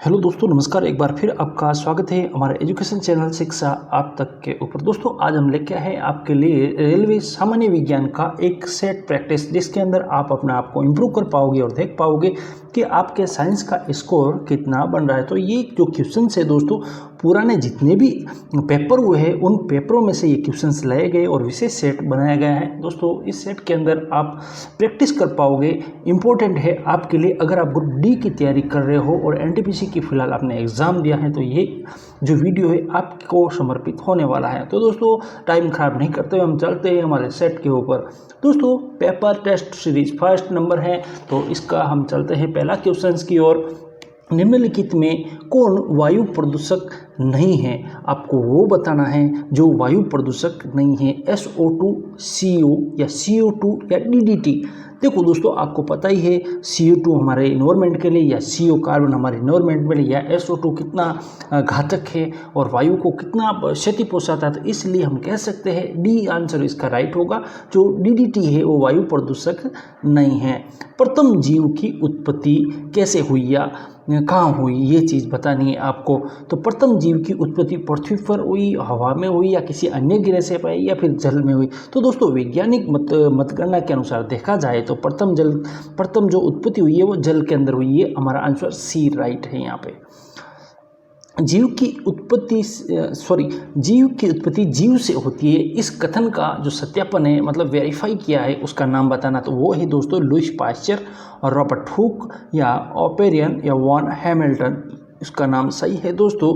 Hello दोस्तों, नमस्कार। एक बार फिर आपका स्वागत है हमारे एजुकेशन चैनल शिक्षा आप तक के ऊपर। दोस्तों, आज हम लेके आए हैं आपके लिए रेलवे सामान्य विज्ञान का एक सेट प्रैक्टिस, जिसके अंदर आप अपने आप को इम्प्रूव कर पाओगे और देख पाओगे कि आपके साइंस का स्कोर कितना बन रहा है। तो ये जो क्वेश्चन है दोस्तों, पुराने जितने भी पेपर हुए हैं उन पेपरों में से ये क्वेश्चंस लाए गए और विशेष सेट बनाया गया है। दोस्तों, इस सेट के अंदर आप प्रैक्टिस कर पाओगे। इम्पोर्टेंट है आपके लिए, अगर आप ग्रुप डी की तैयारी कर रहे हो और एनटीपीसी की फिलहाल आपने एग्ज़ाम दिया है, तो ये जो वीडियो है आपको समर्पित होने वाला है। तो दोस्तों, टाइम खराब नहीं करते हुए हम चलते हैं हमारे सेट के ऊपर। दोस्तों, paper test series first number है, तो इसका हम चलते हैं पहला क्वेश्चन की ओर। निम्नलिखित में कौन वायु प्रदूषक नहीं है? आपको वो बताना है जो वायु प्रदूषक नहीं है। SO2, CO या CO2 या DDT। देखो दोस्तों, आपको पता ही है CO2 हमारे इन्वायरमेंट के लिए या CO कार्बन हमारे इन्वायरमेंट में या SO2 कितना घातक है और वायु को कितना क्षति पहुंचाता है। तो इसलिए हम कह सकते हैं डी आंसर इसका राइट होगा। जो DDT है वो वायु प्रदूषक नहीं है। प्रथम जीव की उत्पत्ति कैसे हुई या कहाँ हुई, ये चीज़ बतानी है आपको। तो प्रथम जीव की उत्पत्ति पृथ्वी पर हुई, हवा में हुई या किसी अन्य ग्रह से पाई या फिर जल में हुई। तो दोस्तों, वैज्ञानिक मतगणना के अनुसार देखा जाए तो प्रथम जो उत्पत्ति हुई है वो जल के अंदर हुई है। हमारा आंसर सी राइट है यहाँ पे। जीव की उत्पत्ति जीव से होती है, इस कथन का जो सत्यापन है, मतलब वेरीफाई किया है, उसका नाम बताना। तो वो है दोस्तों लुईस पाश्चर और रॉबर्ट हुक या ओपेरियन या वॉन हैमिल्टन। इसका नाम सही है दोस्तों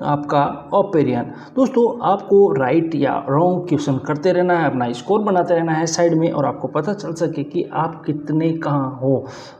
आपका ओपेरियन। दोस्तों, आपको राइट या रॉन्ग क्वेश्चन करते रहना है, अपना स्कोर बनाते रहना है साइड में, और आपको पता चल सके कि आप कितने कहाँ हो।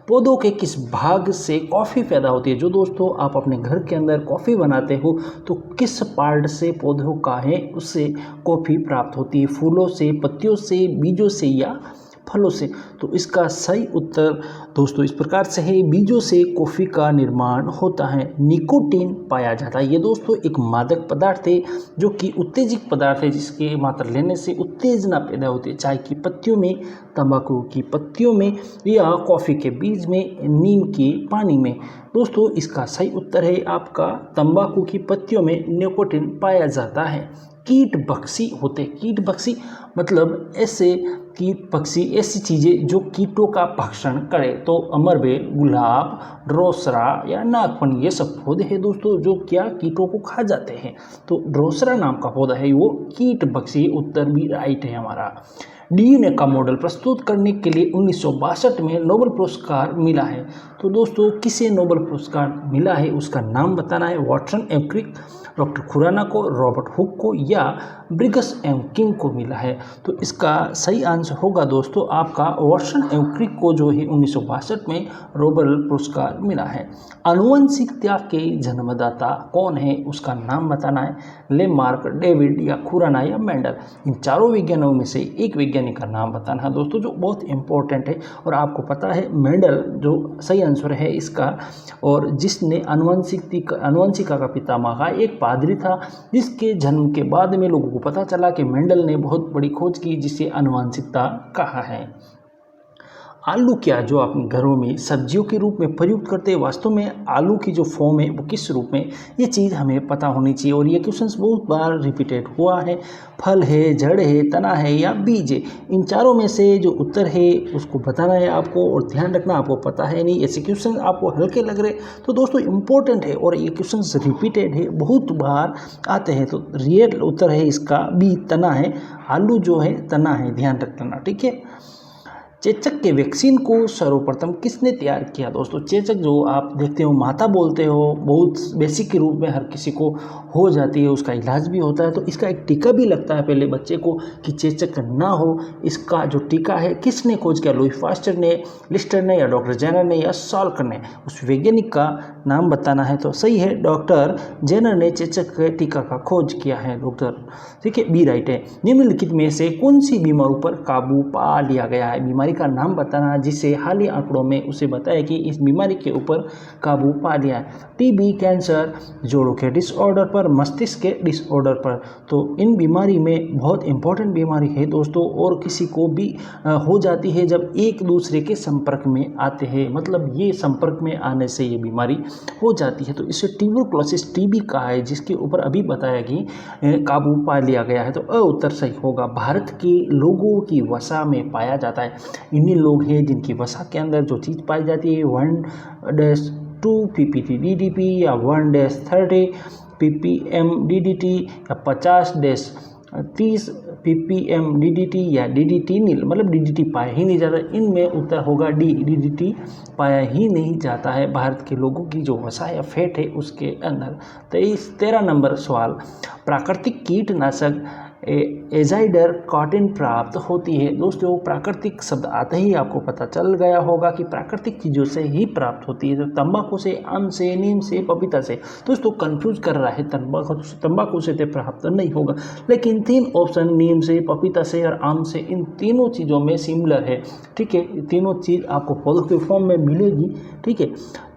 पौधों के किस भाग से कॉफ़ी पैदा होती है? जो दोस्तों आप अपने घर के अंदर कॉफ़ी बनाते हो तो किस पार्ट से पौधों का है उससे कॉफ़ी प्राप्त होती है? फूलों से, पत्तियों से, बीजों से या फलों से? तो इसका सही उत्तर दोस्तों इस प्रकार से है, बीजों से कॉफ़ी का निर्माण होता है। निकोटीन पाया जाता है। ये दोस्तों एक मादक पदार्थ है जो कि उत्तेजक पदार्थ है, जिसके मात्रा लेने से उत्तेजना पैदा होती है। चाय की पत्तियों में, तंबाकू की पत्तियों में या कॉफ़ी के बीज में, नीम के पानी में। दोस्तों, इसका सही उत्तर है आपका तंबाकू की पत्तियों में निकोटीन पाया जाता है। कीट भक्षी होते, कीट भक्षी मतलब ऐसे कीट पक्षी, ऐसी चीज़ें जो कीटों का भक्षण करे। तो अमरबेल, गुलाब, ड्रोसरा या नागफनी, ये सब पौधे हैं दोस्तों जो क्या कीटों को खा जाते हैं। तो ड्रोसरा नाम का पौधा है वो कीट भक्षी। उत्तर भी राइट है हमारा। DNA का मॉडल प्रस्तुत करने के लिए 1962 में नोबेल पुरस्कार मिला है। तो दोस्तों, किसे नोबेल पुरस्कार मिला है उसका नाम बताना है। वाटसन एवं क्रिक, डॉक्टर खुराना को, रॉबर्ट हुक को या ब्रिगस एवं किंग को मिला है? तो इसका सही आंसर होगा दोस्तों आपका वाटसन एवं क्रिक को, जो है 1962 में नोबेल पुरस्कार मिला है। आनुवंशिकता के जन्मदाता कौन है उसका नाम बताना है। लेमार्क, डेविड या खुराना या मेंडल। इन चारों विज्ञानों में से एक वैज्ञानिक का नाम बताना है दोस्तों, जो बहुत इंपॉर्टेंट है। और आपको पता है मेंडल जो सही आंसर है इसका, और जिसने आनुवंशिका का पितामह एक पादरी था, जिसके जन्म के बाद में लोगों को पता चला कि मेंडल ने बहुत बड़ी खोज की जिसे आनुवंशिकता कहा है। आलू क्या जो अपने घरों में सब्जियों के रूप में प्रयुक्त करते हैं, वास्तव में आलू की जो फॉर्म है वो किस रूप में, ये चीज़ हमें पता होनी चाहिए। और ये क्वेश्चंस बहुत बार रिपीटेड हुआ है। फल है, जड़ है, तना है या बीज है? इन चारों में से जो उत्तर है उसको बताना है आपको, और ध्यान रखना आपको पता है नहीं। ऐसे क्वेश्चन आपको हल्के लग रहे तो दोस्तों इंपॉर्टेंट है, और ये क्वेश्चन रिपीटेड है, बहुत बार आते हैं। तो रियल उत्तर है इसका बी, तना है। आलू जो है तना है, ध्यान रखना, ठीक है। चेचक के वैक्सीन को सर्वप्रथम किसने तैयार किया? दोस्तों, चेचक जो आप देखते हो, माता बोलते हो, बहुत बेसिक के रूप में हर किसी को हो जाती है, उसका इलाज भी होता है। तो इसका एक टीका भी लगता है पहले बच्चे को कि चेचक ना हो। इसका जो टीका है किसने खोज किया? लुईस पाश्चर ने, लिस्टर ने या डॉक्टर जेनर ने या साल्क ने? उस वैज्ञानिक का नाम बताना है। तो सही है, डॉक्टर जेनर ने चेचक के टीका का खोज किया है डॉक्टर, ठीक है, बी राइट है। निम्नलिखित में से कौन सी बीमारियों पर काबू पा लिया गया है? बीमारी बीमारी का नाम बताना जिसे हालिया आंकड़ों में उसे बताया कि इस बीमारी के ऊपर काबू पा लिया है। टीबी, कैंसर, जोड़ों के डिसऑर्डर पर, मस्तिष्क के डिसऑर्डर पर। तो इन बीमारी में बहुत इंपॉर्टेंट बीमारी है दोस्तों, और किसी को भी हो जाती है जब एक दूसरे के संपर्क में आते हैं, मतलब ये संपर्क में आने से ये बीमारी हो जाती है। तो इसे ट्यूबरकुलोसिस टीबी कहा है, जिसके ऊपर अभी बताया कि काबू पा लिया गया है। तो उत्तर सही होगा। भारत के लोगों की वसा में पाया जाता है। इन्हीं लोग हैं जिनकी वसा के अंदर जो चीज़ पाई जाती है 1-2 ppd/DDP या 1-30 ppm/DDT या 50-30 ppm/DDT या DDT नील, मतलब DDT पाया ही नहीं जाता। इनमें उत्तर होगा डी, DDT पाया ही नहीं जाता है भारत के लोगों की जो वसा या फैट है उसके अंदर। 13 नंबर सवाल, प्राकृतिक कीटनाशक एजाइडर कॉटन प्राप्त होती है। दोस्तों प्राकृतिक शब्द आते ही आपको पता चल गया होगा कि प्राकृतिक चीज़ों से ही प्राप्त होती है। तो तंबाकू से, आम से, नीम से, पपीता से। दोस्तों कंफ्यूज कर रहा है, तंबाकू से तो प्राप्त नहीं होगा, लेकिन 3 ऑप्शन नीम से, पपीता से और आम से, इन तीनों चीज़ों में सिमिलर है। ठीक है, तीनों चीज़ आपको पौधों के फॉर्म में मिलेगी। ठीक है,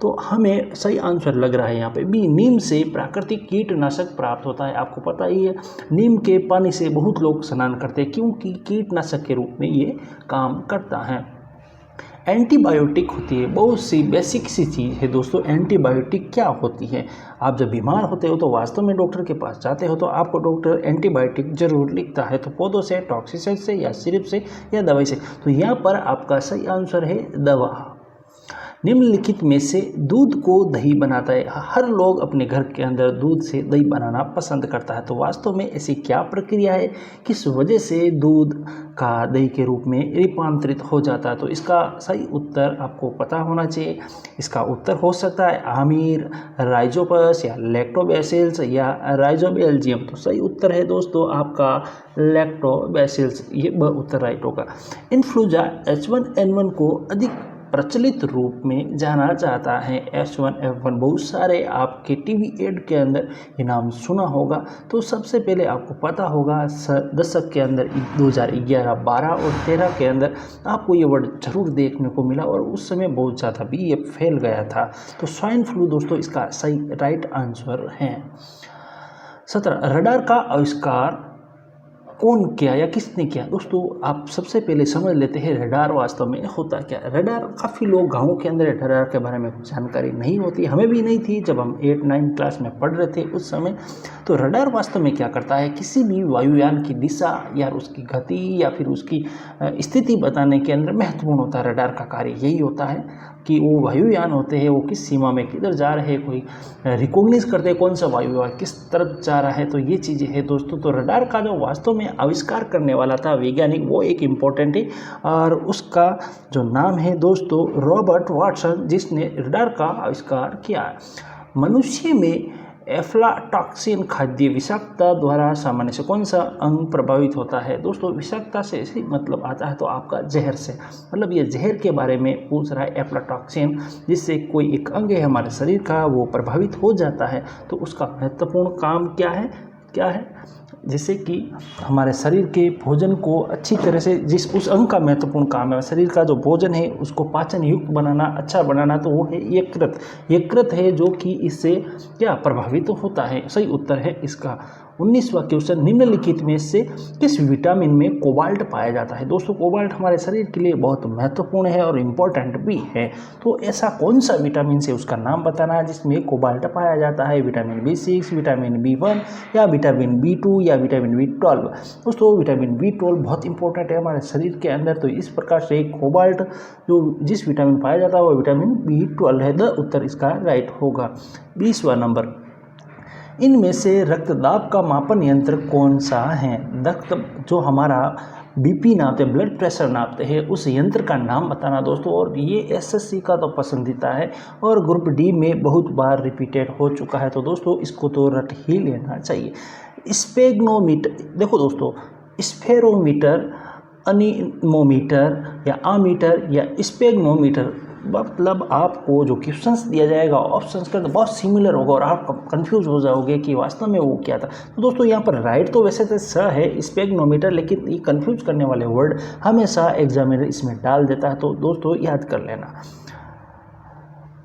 तो हमें सही आंसर लग रहा है यहाँ पे बी, नीम से प्राकृतिक कीटनाशक प्राप्त होता है। आपको पता ही है नीम के पानी से बहुत लोग स्नान करते हैं क्योंकि कीटनाशक के रूप में ये काम करता है। एंटीबायोटिक होती है, बहुत सी बेसिक सी चीज़ है दोस्तों। एंटीबायोटिक क्या होती है? आप जब बीमार होते हो तो वास्तव में डॉक्टर के पास जाते हो तो आपको डॉक्टर एंटीबायोटिक जरूर लिखता है, तो पौधों से, टॉक्सिसाइड से या सिरप से या दवाई से। तो यहाँ पर आपका सही आंसर है दवा। निम्नलिखित में से दूध को दही बनाता है। हर लोग अपने घर के अंदर दूध से दही बनाना पसंद करता है, तो वास्तव में ऐसी क्या प्रक्रिया है, किस वजह से दूध का दही के रूप में रूपांतरित हो जाता है? तो इसका सही उत्तर आपको पता होना चाहिए। इसका उत्तर हो सकता है आमीर, राइजोपस या लैक्टोबैसिलस या राइजोबियल्जियम। तो सही उत्तर है दोस्तों आपका लैक्टोबैसिलस, ये उत्तर राइट होगा। इन्फ्लुएंजा H1N1 को अधिक प्रचलित रूप में जाना जाता है। H1F1 बहुत सारे आपके टीवी एड के अंदर ये नाम सुना होगा। तो सबसे पहले आपको पता होगा दशक के अंदर 2011, 12 और 13 के अंदर आपको ये वर्ड जरूर देखने को मिला और उस समय बहुत ज़्यादा भी ये फैल गया था। तो स्वाइन फ्लू दोस्तों इसका सही राइट आंसर है। 17 रडार का आविष्कार कौन किया या किसने किया? दोस्तों आप सबसे पहले समझ लेते हैं रडार वास्तव में होता क्या है। रडार, काफ़ी लोग गाँवों के अंदर रडार के बारे में कुछ जानकारी नहीं होती, हमें भी नहीं थी जब हम 8-9 क्लास में पढ़ रहे थे उस समय। तो रडार वास्तव में क्या करता है, किसी भी वायुयान की दिशा या उसकी गति या फिर उसकी स्थिति बताने के अंदर महत्वपूर्ण होता है। रडार का कार्य यही होता है कि वो वायुयान होते हैं वो किस सीमा में किधर जा रहे हैं, कोई रिकॉग्नाइज करते हैं कौन सा वायुयान किस तरफ जा रहा है। तो ये चीज़ें हैं दोस्तों। तो रडार का जो वास्तव में आविष्कार करने वाला था वैज्ञानिक, वो एक इम्पोर्टेंट है और उसका जो नाम है दोस्तों रॉबर्ट वाटसन, जिसने रडार का आविष्कार किया। मनुष्य में एफ्लाटॉक्सिन खाद्य विषाक्तता द्वारा सामान्य से कौन सा अंग प्रभावित होता है? दोस्तों विषाक्तता से ऐसे मतलब आता है तो आपका जहर से, मतलब ये जहर के बारे में पूछ रहा है एफ्लाटॉक्सिन, जिससे कोई एक अंग है हमारे शरीर का वो प्रभावित हो जाता है। तो उसका महत्वपूर्ण काम क्या है जैसे कि हमारे शरीर के भोजन को अच्छी तरह से, जिस उस अंग का महत्वपूर्ण काम है शरीर का जो भोजन है उसको पाचन युक्त बनाना, अच्छा बनाना, तो वो है यकृत है जो कि इससे क्या प्रभावित होता है। सही उत्तर है इसका 19वां क्वेश्चन, निम्नलिखित में से किस विटामिन में कोबाल्ट पाया जाता है? दोस्तों कोबाल्ट हमारे शरीर के लिए बहुत महत्वपूर्ण है और इम्पोर्टेंट भी है। तो ऐसा कौन सा विटामिन से उसका नाम बताना है जिसमें कोबाल्ट पाया जाता है? विटामिन B6, विटामिन B1 या विटामिन B2 या विटामिन B12? दोस्तों विटामिन B12 बहुत इंपॉर्टेंट है हमारे शरीर के अंदर। तो इस प्रकार से कोबाल्ट जो जिस विटामिन पाया जाता है वो विटामिन B12 है। द उत्तर इसका राइट होगा। 20वां नंबर, इनमें से रक्तदाब का मापन यंत्र कौन सा है? रक्त जो हमारा बीपी नापते, ब्लड प्रेशर नापते हैं, उस यंत्र का नाम बताना दोस्तों। और ये एसएससी का तो पसंदीदा है और ग्रुप डी में बहुत बार रिपीटेड हो चुका है। तो दोस्तों इसको तो रट ही लेना चाहिए। स्पेग्नोमीटर, देखो दोस्तों स्फेरोमीटर, अनीमोमीटर या आमीटर या स्पेग्नोमीटर, मतलब आपको जो क्वेश्चंस दिया जाएगा ऑप्शंस का बहुत सिमिलर होगा और आप कंफ्यूज हो जाओगे कि वास्तव में वो क्या था। तो दोस्तों यहाँ पर राइट तो वैसे तो स है स्पेग्नोमीटर, लेकिन ये कंफ्यूज करने वाले वर्ड हमेशा एग्जामिनर इसमें डाल देता है, तो दोस्तों याद कर लेना।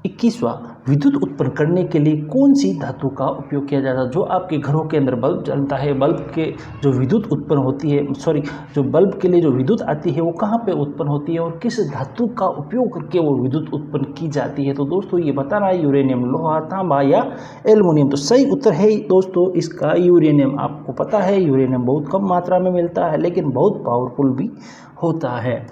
21वां, विद्युत उत्पन्न करने के लिए कौन सी धातु का उपयोग किया जाता है। जो आपके घरों के अंदर बल्ब जलता है, बल्ब के जो विद्युत उत्पन्न होती है, जो बल्ब के लिए जो विद्युत आती है वो कहाँ पे उत्पन्न होती है और किस धातु का उपयोग करके वो विद्युत उत्पन्न की जाती है। तो दोस्तों ये बताना है यूरेनियम, लोहा, तांबा या एल्युमिनियम। तो सही उत्तर है दोस्तों इसका यूरेनियम। आपको पता है यूरेनियम बहुत कम मात्रा में मिलता है लेकिन बहुत पावरफुल भी होता है।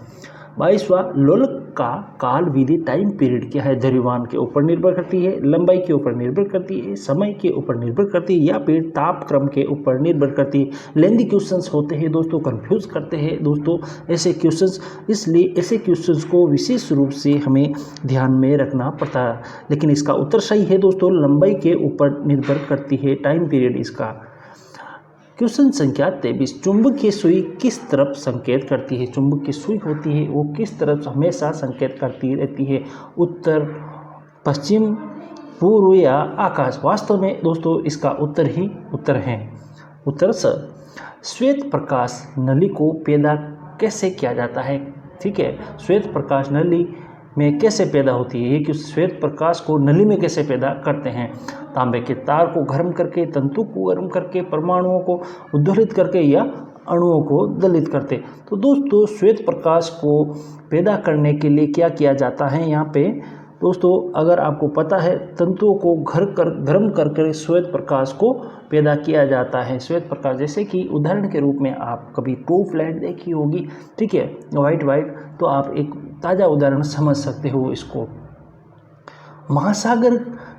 22वां, लोलक का काल विधि टाइम पीरियड क्या है। द्रव्यमान के ऊपर निर्भर करती है, लंबाई के ऊपर निर्भर करती है, समय के ऊपर निर्भर करती है या फिर तापक्रम के ऊपर निर्भर करती है। लेंदी क्वेश्चंस होते हैं दोस्तों, कंफ्यूज करते हैं दोस्तों ऐसे क्वेश्चंस, इसलिए ऐसे क्वेश्चंस को विशेष रूप से हमें ध्यान में रखना पड़ता है। लेकिन इसका उत्तर सही है दोस्तों, लंबाई के ऊपर निर्भर करती है टाइम पीरियड इसका। क्वेश्चन संख्या 23, चुंबकीय सुई किस तरफ संकेत करती है। चुंबकीय सुई होती है वो किस तरफ हमेशा संकेत करती रहती है, उत्तर, पश्चिम, पूर्व या आकाश। वास्तव में दोस्तों इसका उत्तर ही उत्तर है, उत्तर स। श्वेत प्रकाश नली को पैदा कैसे किया जाता है। ठीक है, श्वेत प्रकाश नली में कैसे पैदा होती है, ये कि श्वेत प्रकाश को नली में कैसे पैदा करते हैं। तांबे के तार को गर्म करके, तंतु को गर्म करके, परमाणुओं को उद्दोलित करके या अणुओं को दलित करते। तो दोस्तों श्वेत प्रकाश को पैदा करने के लिए क्या किया जाता है यहाँ पे दोस्तों, अगर आपको पता है तंतुओं को गर्म करके श्वेत प्रकाश को पैदा किया जाता है। श्वेत प्रकाश जैसे कि उदाहरण के रूप में आप कभी ट्यूबलाइट देखी होगी, ठीक है, वाइट, तो आप एक ताज़ा उदाहरण समझ सकते हो इसको। महासागर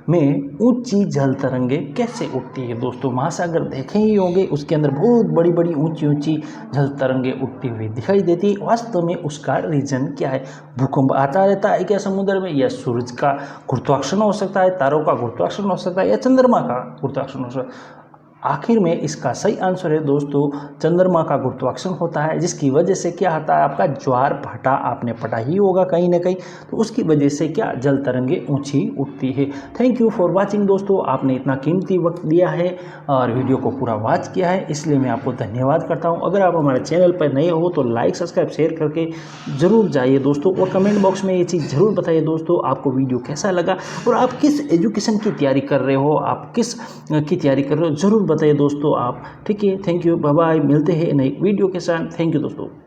में ऊंची जल तरंगें कैसे उठती है दोस्तों। महासागर देखे ही होंगे, उसके अंदर बहुत बड़ी बड़ी ऊंची जल तरंगें उठती हुई दिखाई देती है। वास्तव में उसका रीजन क्या है। भूकंप आता रहता है क्या समुद्र में, या सूरज का गुरुत्वाकर्षण हो सकता है, तारों का गुरुत्वाकर्षण हो सकता है, या चंद्रमा का गुरुत्वाकर्षण हो सकता है। आखिर में इसका सही आंसर है दोस्तों चंद्रमा का गुरुत्वाकर्षण होता है, जिसकी वजह से क्या होता है, आपका ज्वार भाटा आपने पढ़ा ही होगा कहीं ना कहीं, तो उसकी वजह से क्या जल तरंगे ऊंची उठती है। थैंक यू फॉर वाचिंग दोस्तों, आपने इतना कीमती वक्त दिया है और वीडियो को पूरा वॉच किया है, इसलिए मैं आपको धन्यवाद करता हूँ। अगर आप हमारे चैनल पर नए हो तो लाइक सब्सक्राइब शेयर करके ज़रूर जाइए दोस्तों, और कमेंट बॉक्स में ये चीज़ ज़रूर बताइए दोस्तों आपको वीडियो कैसा लगा और आप किस एजुकेशन की तैयारी कर रहे हो, आप किस की तैयारी कर रहे हो ज़रूर बताइए दोस्तों आप। ठीक है, थैंक यू, बाय बाय, मिलते हैं नई वीडियो के साथ। थैंक यू दोस्तों।